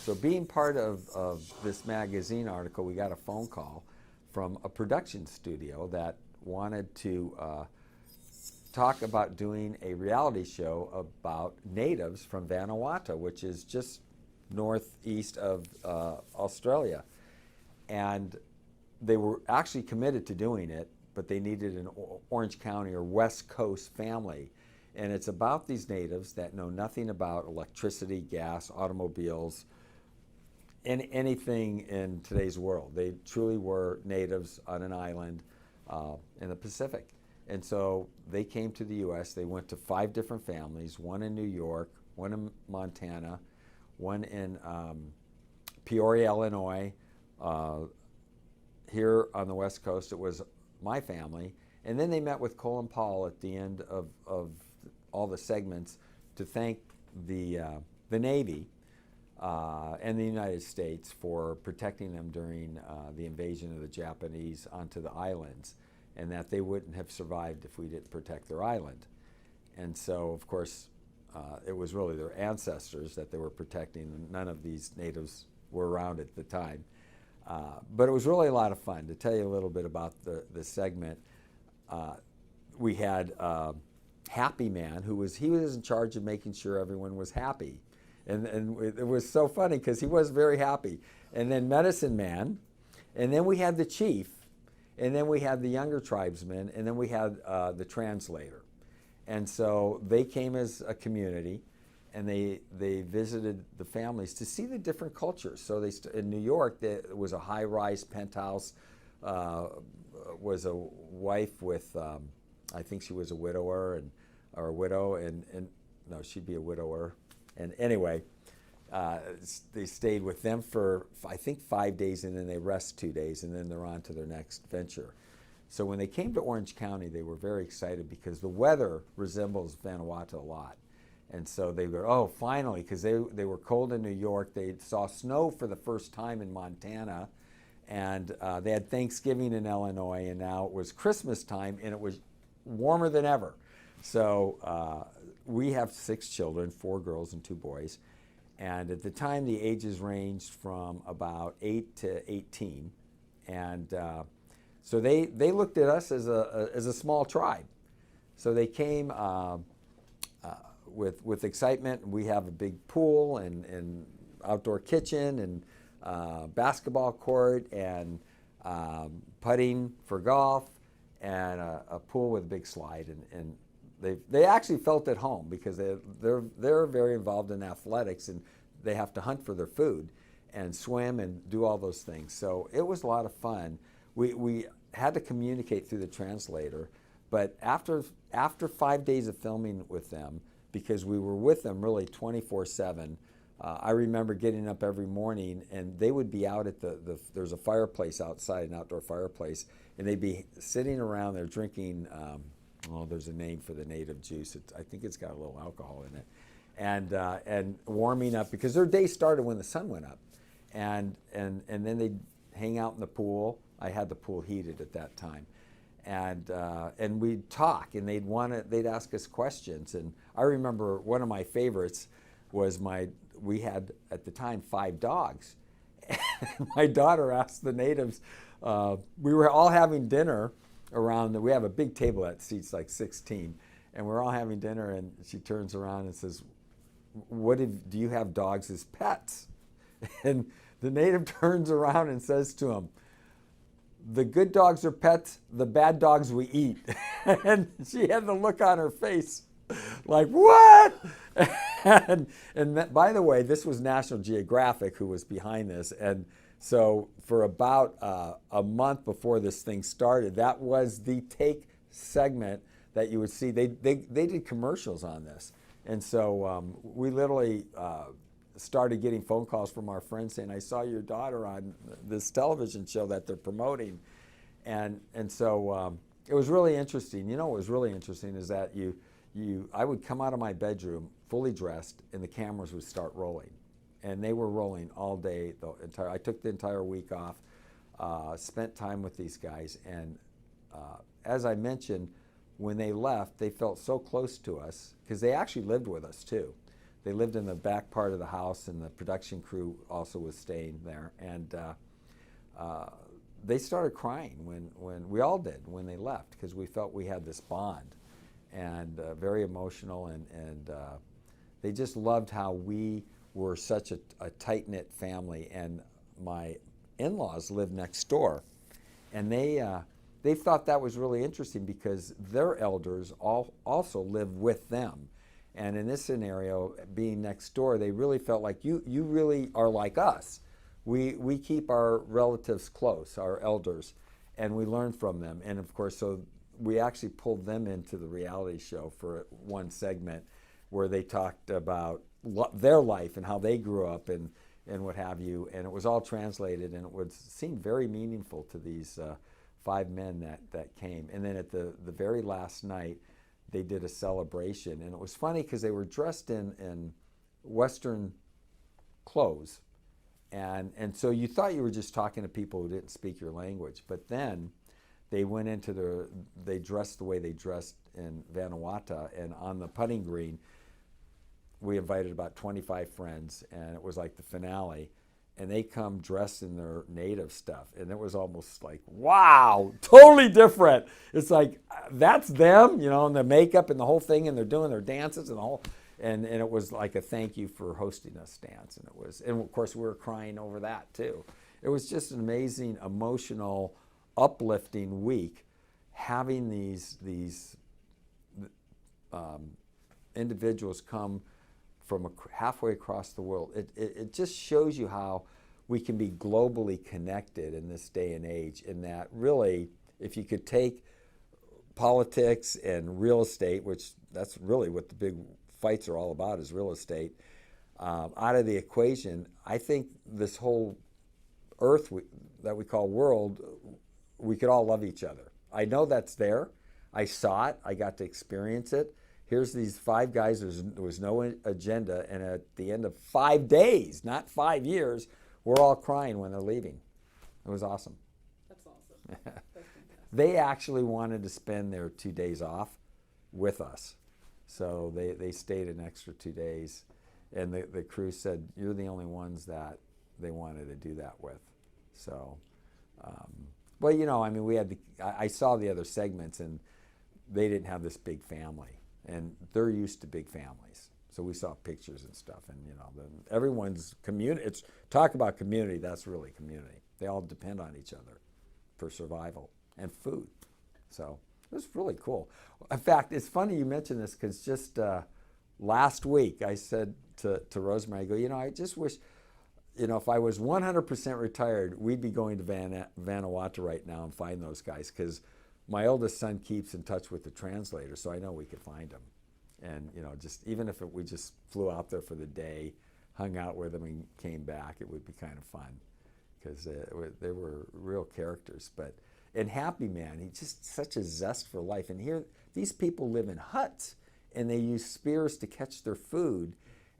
So being part of this magazine article, we got a phone call from a production studio that wanted to talk about doing a reality show about natives from Vanuatu, which is just northeast of Australia. And they were actually committed to doing it, but they needed an Orange County or West Coast family. And it's about these natives that know nothing about electricity, gas, automobiles, anything in today's world. They truly were natives on an island in the Pacific. And so they came to the U.S. They went to 5 different families, one in New York, one in Montana, one in Peoria, Illinois. Here on the West Coast, it was my family. And then they met with Cole and Paul at the end of all the segments to thank the Navy and the United States for protecting them during the invasion of the Japanese onto the islands, and that they wouldn't have survived if we didn't protect their island. And so, of course, it was really their ancestors that they were protecting. None of these natives were around at the time. But it was really a lot of fun. To tell you a little bit about the segment, we had Happy Man, he was in charge of making sure everyone was happy. And it was so funny because he was very happy. And then Medicine Man, and then we had the chief, and then we had the younger tribesmen, and then we had the translator. And so they came as a community, and they visited the families to see the different cultures. So in New York, there was a high-rise penthouse, was a wife with, I think she was a widower, or a widow, and no, she'd be a widower. And anyway, they stayed with them for, I think, 5 days, and then they rest 2 days, and then they're on to their next venture. So when they came to Orange County, they were very excited because the weather resembles Vanuatu a lot. And so they were, oh, finally, because they were cold in New York. They saw snow for the first time in Montana, and they had Thanksgiving in Illinois, and now it was Christmas time, and it was warmer than ever. So we have 6 children, 4 girls and 2 boys. And at the time, the ages ranged from about 8 to 18. And so they looked at us as a small tribe. So they came with excitement. We have a big pool and outdoor kitchen and basketball court and putting for golf and a pool with a big slide. And they actually felt at home because they're very involved in athletics, and they have to hunt for their food and swim and do all those things. So it was a lot of fun. We had to communicate through the translator, but after 5 days of filming with them, because we were with them really 24/7, I remember getting up every morning, and they would be out at there's a fireplace outside, an outdoor fireplace, and they'd be sitting around there drinking, there's a name for the native juice. I think it's got a little alcohol in it. And warming up, because their day started when the sun went up. And then they'd hang out in the pool. I had the pool heated at that time. And we'd talk, and they'd ask us questions. And I remember one of my favorites was we had at the time 5 dogs. And my daughter asked the natives, we were all having dinner we have a big table that seats like 16, and we're all having dinner, and she turns around and says, do you have dogs as pets? And the native turns around and says to him, the good dogs are pets, the bad dogs we eat. And she had the look on her face like, what? And by the way, this was National Geographic who was behind this. And so for about a month before this thing started, that was the take segment that you would see. They did commercials on this. And so we literally started getting phone calls from our friends saying, I saw your daughter on this television show that they're promoting. And so it was really interesting. You know what was really interesting is that I would come out of my bedroom fully dressed, and the cameras would start rolling. And they were rolling all day. I took the entire week off, spent time with these guys. And as I mentioned, when they left, they felt so close to us, because they actually lived with us too. they lived in the back part of the house, and the production crew also was staying there. And they started crying when we all did when they left, because we felt we had this bond, and very emotional, and they just loved how we were such a tight-knit family. And my in-laws lived next door, and they thought that was really interesting because their elders also live with them. And in this scenario, being next door, they really felt like you really are like us. We keep our relatives close, our elders, and we learn from them. And of course, so we actually pulled them into the reality show for one segment where they talked about their life and how they grew up and what have you. And it was all translated, and it seemed very meaningful to these 5 men that came. And then at the very last night, they did a celebration, and it was funny because they were dressed in Western clothes, and so you thought you were just talking to people who didn't speak your language. But then they went into they dressed the way they dressed in Vanuatu, and on the putting green, we invited about 25 friends, and it was like the finale. And they come dressed in their native stuff. And it was almost like, wow, totally different. It's like, that's them, and the makeup and the whole thing, and they're doing their dances and the whole, and it was like a thank you for hosting us dance. And of course we were crying over that too. It was just an amazing, emotional, uplifting week, having these individuals come from halfway across the world. It just shows you how we can be globally connected in this day and age, in that really, if you could take politics and real estate, which that's really what the big fights are all about, is real estate, out of the equation, I think this whole earth that we call world, we could all love each other. I know that's there. I saw it. I got to experience it. Here's these 5 guys, there was no agenda, and at the end of 5 days, not 5 years, we're all crying when they're leaving. It was awesome. That's awesome. That's fantastic. They actually wanted to spend their 2 days off with us. So they stayed an extra 2 days, and the crew said, you're the only ones that they wanted to do that with. So, well, I mean, I saw the other segments, and they didn't have this big family. And they're used to big families. So we saw pictures and stuff, and everyone's community. It's talk about community. That's really community. They all depend on each other for survival and food. So it was really cool. In fact, it's funny you mention this, because just last week I said to Rosemary, I go, I just wish, if I was 100% retired, we'd be going to Vanuatu right now and find those guys, because my oldest son keeps in touch with the translator, so I know we could find them. And just even if we just flew out there for the day, hung out with them, and came back, it would be kind of fun, because they were real characters. And Happy Man, he just such a zest for life. And here, these people live in huts, and they use spears to catch their food,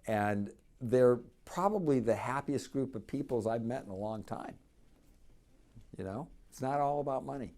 and they're probably the happiest group of peoples I've met in a long time. It's not all about money.